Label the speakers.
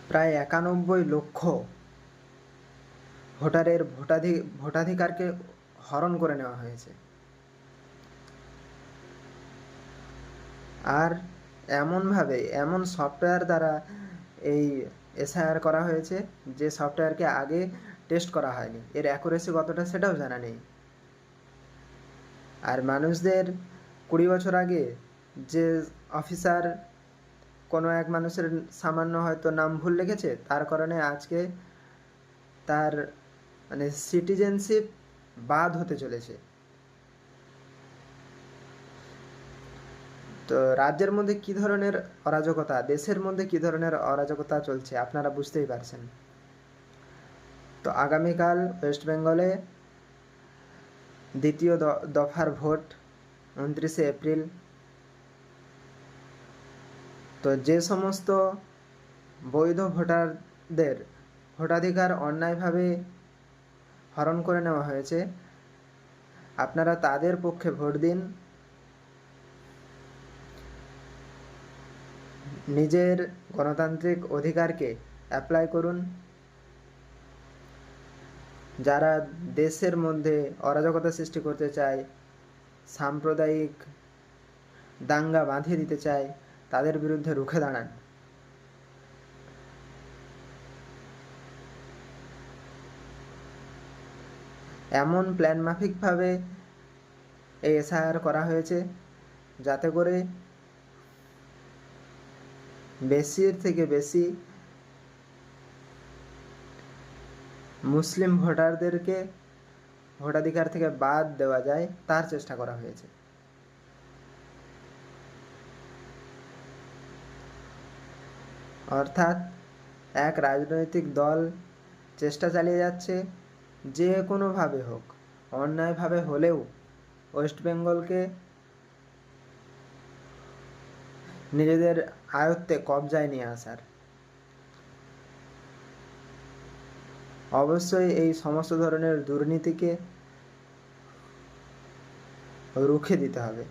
Speaker 1: প্রায় ৯১ লক্ষ ভোটারের ভোটাধিকারকে হরণ করে নেওয়া হয়েছে। আর এমনভাবে এমন সফটওয়্যার দ্বারা এই এসআইআর করা হয়েছে যে সফটওয়্যারকে আগে টেস্ট করা হয়নি, এর অ্যাকুরেসি কতটা সেটাও জানা নেই। আর মানুষদের ২০ বছর আগে যে অফিসার কোনো এক মানুষের সামান্য হয়তো নাম ভুল লিখেছে, তার কারণে আজকে তার মানে সিটিজেনশিপ বাদ হতে চলেছে। তো রাজ্যের মধ্যে কী ধরনের অরাজকতা, দেশের মধ্যে কী ধরনের অরাজকতা চলছে আপনারা বুঝতেই পারছেন। তো আগামীকাল ওয়েস্ট বেঙ্গলে দ্বিতীয় দফার ভোট ২৯শে এপ্রিল। তো যে সমস্ত বৈধ ভোটারদের ভোটাধিকার অন্যায়ভাবে হরণ করে নেওয়া হয়েছে, আপনারা তাদের পক্ষে ভোট দিন। নিজের গণতান্ত্রিক অধিকারকে অ্যাপ্লাই করুন। যারা দেশের মধ্যে অরাজকতা সৃষ্টি করতে চায়, সাম্প্রদায়িক দাঙ্গা বাঁধিয়ে দিতে চায়, তাদের বিরুদ্ধে রুখে দাঁড়ান। এমন প্ল্যান মাফিকভাবে এই এসআইআর করা হয়েছে যাতে করে বেশির থেকে বেশি মুসলিম ভোটারদেরকে ভোটাধিকার থেকে বাদ দেওয়া যায়, তার চেষ্টা করা হয়েছে। অর্থাৎ এক রাজনৈতিক দল চেষ্টা চালিয়ে যাচ্ছে যে কোনোভাবে হোক, অন্যায়ভাবে হলেও ওয়েস্ট বেঙ্গলকে নিজেদের আয়ত্তে কবজায় নিয়ে আসার। অবশ্যই এই সমস্ত ধরনের দুর্নীতিকে রুখে দিতে হবে।